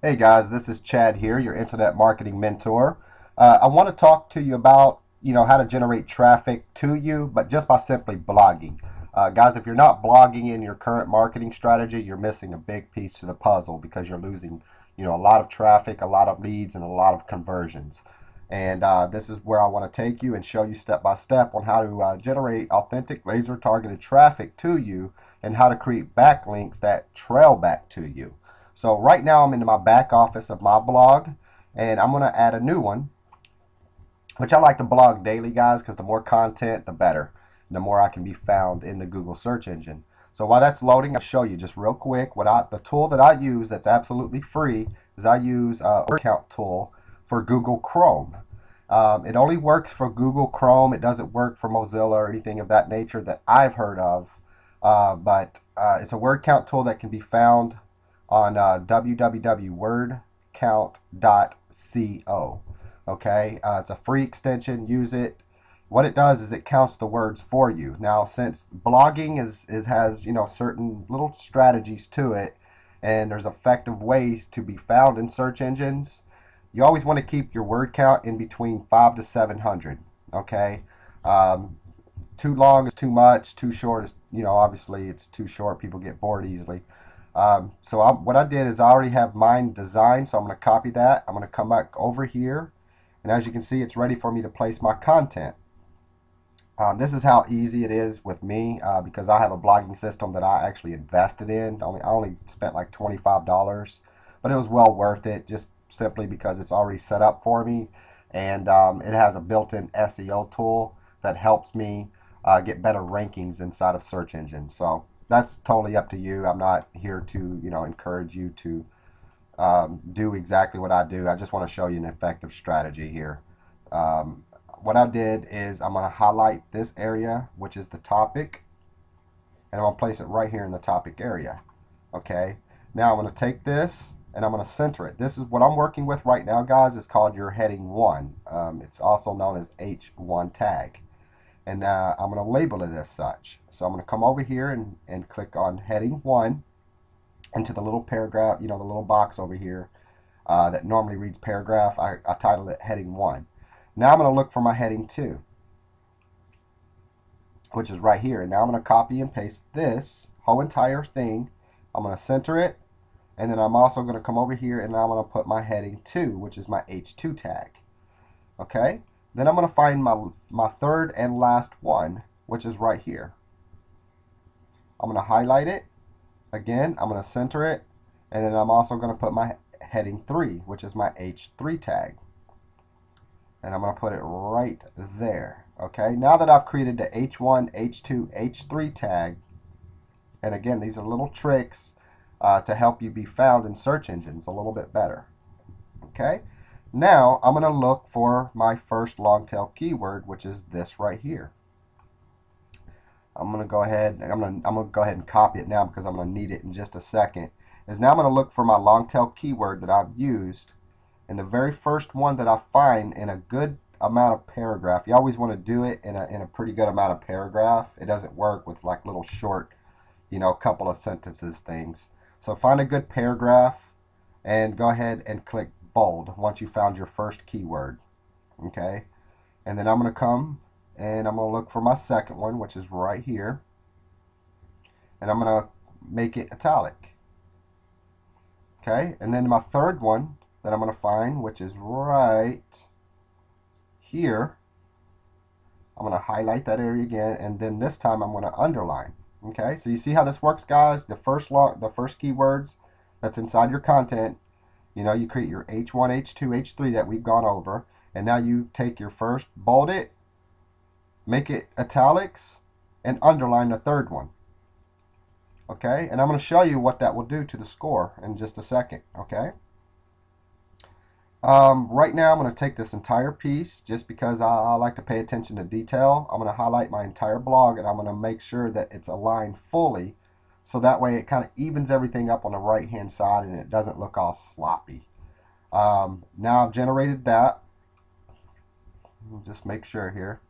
Hey guys, this is Chad here, your internet marketing mentor. I want to talk to you about, how to generate traffic to you, but just by simply blogging. Guys, if you're not blogging in your current marketing strategy, you're missing a big piece to the puzzle because you're losing, a lot of traffic, a lot of leads, and a lot of conversions. And this is where I want to take you and show you step by step on how to generate authentic laser targeted traffic to you and how to create backlinks that trail back to you. So right now I'm into my back office of my blog, and I'm going to add a new one, which I like to blog daily, guys, because the more content, the better. And the more I can be found in the Google search engine. So while that's loading, I'll show you just real quick the tool that I use that's absolutely free is I use a word count tool for Google Chrome. It only works for Google Chrome. It doesn't work for Mozilla or anything of that nature that I've heard of. But it's a word count tool that can be found on www.wordcount.co. Okay, it's a free extension. Use it. What it does is it counts the words for you. Now, since blogging has certain little strategies to it, and there's effective ways to be found in search engines, you always want to keep your word count in between 5 to 700. Okay, too long is too much. Too short is obviously it's too short. People get bored easily. What I did is I already have mine designed, so I'm going to copy that. I'm going to come back over here, and as you can see, it's ready for me to place my content. This is how easy it is with me because I have a blogging system that I actually invested in. I only spent like $25, but it was well worth it just simply because it's already set up for me, and it has a built-in SEO tool that helps me get better rankings inside of search engines. So that's totally up to you. I'm not here to encourage you to do exactly what I do. I just want to show you an effective strategy here. What I did is I'm going to highlight this area, which is the topic, and I'm going to place it right here in the topic area. Okay, now I'm going to take this and I'm going to center it. This is what I'm working with right now, guys. It's called your heading 1. It's also known as H1 tag. And I'm going to label it as such. So I'm going to come over here and click on heading 1 into the little paragraph, the little box over here that normally reads paragraph. I titled it heading 1. Now I'm going to look for my heading 2, which is right here. And now I'm going to copy and paste this whole entire thing. I'm going to center it, and then I'm also going to come over here and I'm going to put my heading 2, which is my H2 tag. Okay? Then I'm going to find my third and last one, which is right here. I'm going to highlight it. Again, I'm going to center it. And then I'm also going to put my heading 3, which is my H3 tag. And I'm going to put it right there. Okay, now that I've created the H1, H2, H3 tag, and again, these are little tricks to help you be found in search engines a little bit better. Okay. Now I'm going to look for my first long tail keyword, which is this right here. I'm going to go ahead and copy it now because I'm going to need it in just a second. Now I'm going to look for my long tail keyword that I've used, and the very first one that I find in a good amount of paragraph. You always want to do it in a pretty good amount of paragraph. It doesn't work with like little short, couple of sentences things. So find a good paragraph and go ahead and click bold once you found your first keyword. Okay, and then I'm going to come and I'm going to look for my second one, which is right here, and I'm going to make it italic. Okay, and then my third one that I'm going to find, which is right here, I'm going to highlight that area again, and then this time I'm going to underline. Okay, so you see how this works, guys? The first keywords that's inside your content, you create your H1, H2, H3 that we've gone over, and now you take your first, bold it, make it italics, and underline the third one. Okay, and I'm going to show you what that will do to the score in just a second. Okay, right now I'm going to take this entire piece just because I like to pay attention to detail. I'm going to highlight my entire blog, and I'm going to make sure that it's aligned fully, so that way it kind of evens everything up on the right hand side and it doesn't look all sloppy. Now I've generated that. Just make sure here.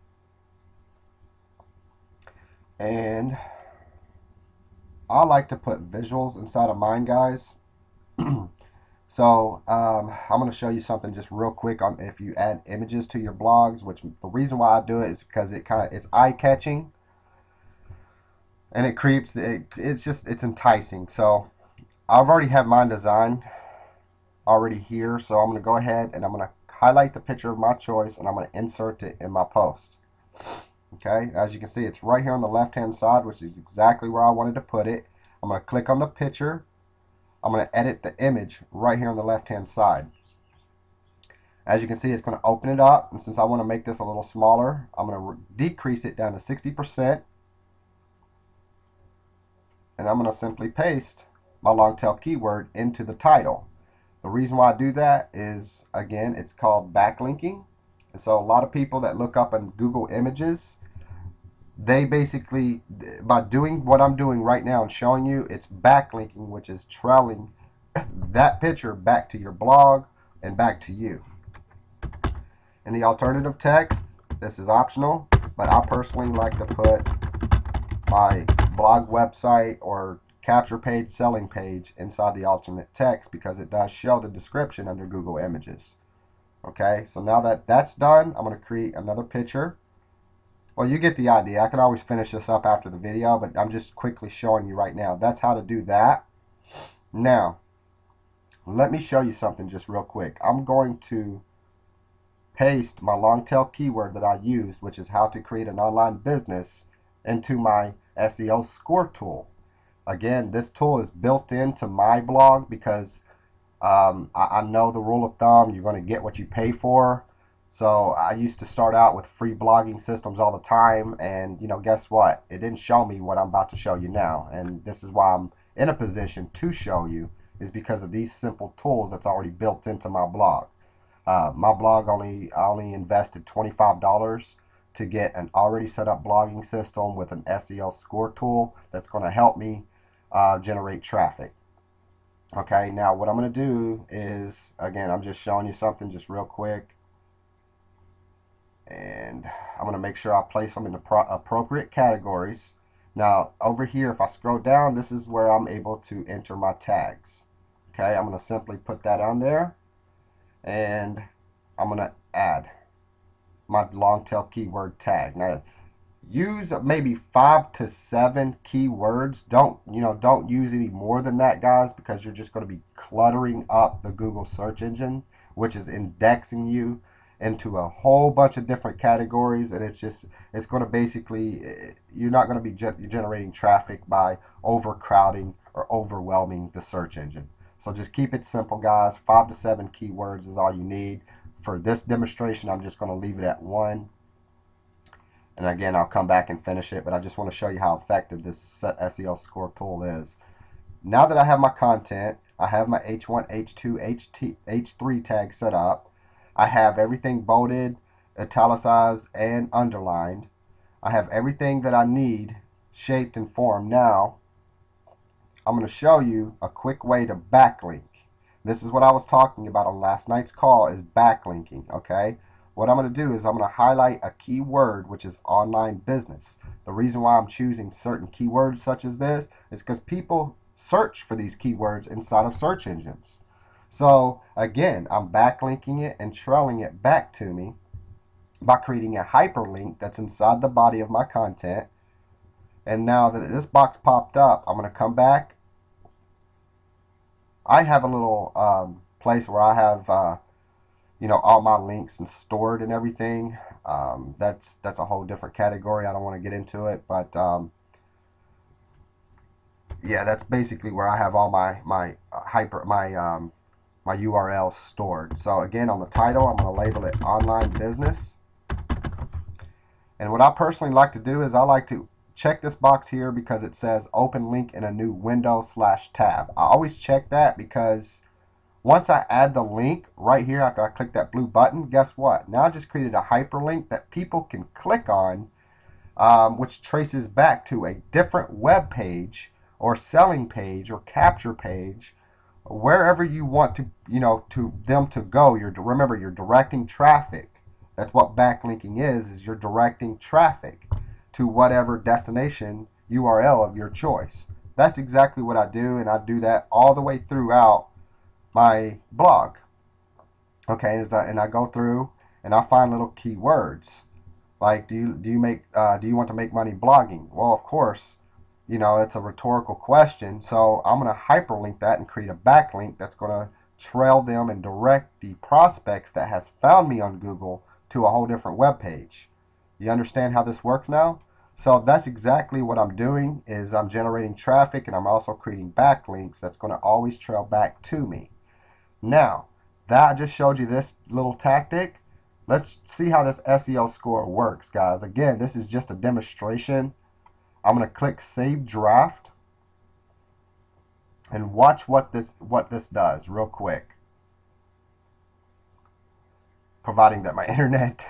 And I like to put visuals inside of mine, guys. So I'm going to show you something just real quick on if you add images to your blogs, which the reason why I do it is because it's eye-catching and it's enticing. So I've already have mine designed already here, so I'm going to go ahead and I'm going to highlight the picture of my choice and I'm going to insert it in my post. Okay, as you can see, it's right here on the left hand side, which is exactly where I wanted to put it. I'm going to click on the picture. I'm going to edit the image right here on the left hand side. As you can see, it's going to open it up, and since I want to make this a little smaller, I'm going to decrease it down to 60%, and I'm going to simply paste my long tail keyword into the title. The reason why I do that is, again, it's called backlinking. And so a lot of people that look up on Google Images, they basically, by doing what I'm doing right now and showing you, it's backlinking, which is trailing that picture back to your blog and back to you. In the alternative text, this is optional, but I personally like to put my blog website or capture page, selling page inside the alternate text because it does show the description under Google Images. Okay, so now that that's done, I'm going to create another picture. Well, you get the idea. I can always finish this up after the video, but I'm just quickly showing you right now. That's how to do that. Now, let me show you something just real quick. I'm going to paste my long tail keyword that I used, which is how to create an online business, into my SEO score tool. Again, this tool is built into my blog because I know the rule of thumb, you're going to get what you pay for. So I used to start out with free blogging systems all the time, and guess what? It didn't show me what I'm about to show you now, and this is why I'm in a position to show you, is because of these simple tools that's already built into my blog. My blog I only invested $25 to get an already set up blogging system with an SEO score tool that's going to help me generate traffic. Okay, now what I'm going to do is, again, I'm just showing you something just real quick, and I'm going to make sure I place them in the appropriate categories. Now over here, if I scroll down, this is where I'm able to enter my tags. Okay, I'm going to simply put that on there, and I'm going to add my long tail keyword tag. Now use maybe 5 to 7 keywords. Don't use any more than that, guys, because you're just going to be cluttering up the Google search engine, which is indexing you into a whole bunch of different categories, and it's going to basically, you're not going to be generating traffic by overcrowding or overwhelming the search engine. So just keep it simple, guys. 5 to 7 keywords is all you need. For this demonstration, I'm just going to leave it at 1. And again, I'll come back and finish it, but I just want to show you how effective this SEO score tool is. Now that I have my content, I have my H1, H2, H3 tag set up. I have everything bolded, italicized, and underlined. I have everything that I need shaped and formed. Now, I'm going to show you a quick way to backlink. This is what I was talking about on last night's call, is backlinking, okay? What I'm going to do is I'm going to highlight a keyword, which is online business. The reason why I'm choosing certain keywords such as this is because people search for these keywords inside of search engines. So again, I'm backlinking it and trailing it back to me by creating a hyperlink that's inside the body of my content. And now that this box popped up, I'm going to come back. I have a little place where I have all my links and stored and everything. That's a whole different category. I don't want to get into it, but yeah, that's basically where I have all my URLs stored. So again, on the title, I'm going to label it online business. And what I personally like to do is I like to check this box here because it says open link in a new window/tab. I always check that because once I add the link right here after I click that blue button, guess what? Now I just created a hyperlink that people can click on, which traces back to a different web page or selling page or capture page, wherever you want to, to them to go. Remember, you're directing traffic. That's what backlinking is you're directing traffic to whatever destination URL of your choice. That's exactly what I do, and I do that all the way throughout my blog. Okay, and I go through and I find little keywords like do you want to make money blogging? Well, of course, you know, it's a rhetorical question, so I'm going to hyperlink that and create a backlink that's going to trail them and direct the prospects that has found me on Google to a whole different web page. You understand how this works now? So that's exactly what I'm doing, is I'm generating traffic and I'm also creating backlinks that's going to always trail back to me. Now, that I just showed you this little tactic. Let's see how this SEO score works, guys. Again, this is just a demonstration. I'm going to click Save Draft and watch what this does real quick. Providing that my internet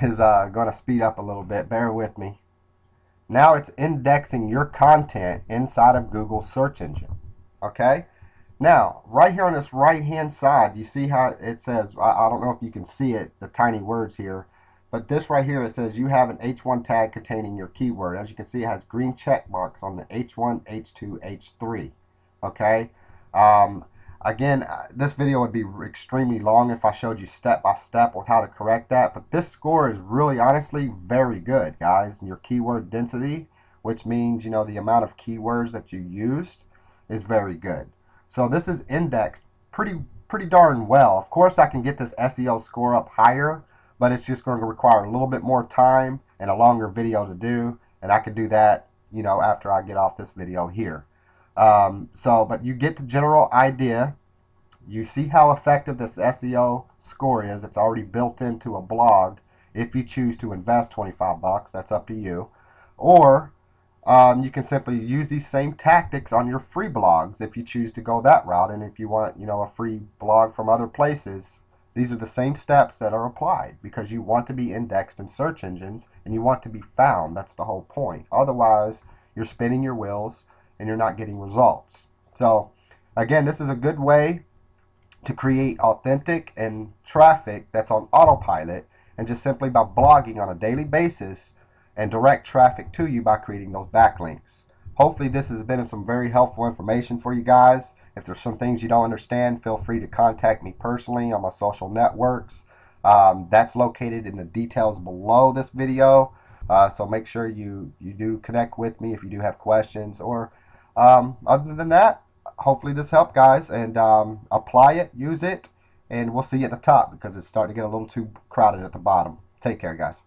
is going to speed up a little bit. Bear with me. Now it's indexing your content inside of Google's search engine. Okay? Now, right here on this right-hand side, you see how it says, I don't know if you can see it, the tiny words here, but this right here, it says you have an H1 tag containing your keyword. As you can see, it has green check marks on the H1, H2, H3. Okay? Again, this video would be extremely long if I showed you step by step with how to correct that, but this score is really honestly very good, guys. And your keyword density, which means, you know, the amount of keywords that you used, is very good. So this is indexed pretty darn well. Of course, I can get this SEO score up higher, but it's just going to require a little bit more time and a longer video to do, and I can do that, you know, after I get off this video here. But you get the general idea. You see how effective this SEO score is. It's already built into a blog. If you choose to invest 25 bucks, that's up to you. Or you can simply use these same tactics on your free blogs if you choose to go that route. And if you want, you know, a free blog from other places, these are the same steps that are applied, because you want to be indexed in search engines and you want to be found. That's the whole point. Otherwise, you're spinning your wheels and you're not getting results. So again, this is a good way to create authentic and traffic that's on autopilot, and just simply by blogging on a daily basis and direct traffic to you by creating those backlinks. Hopefully this has been some very helpful information for you guys. If there's some things you don't understand, feel free to contact me personally on my social networks. That's located in the details below this video. So make sure you do connect with me if you do have questions. Or other than that, hopefully this helped, guys, and apply it, use it, and we'll see you at the top, because it's starting to get a little too crowded at the bottom. Take care, guys.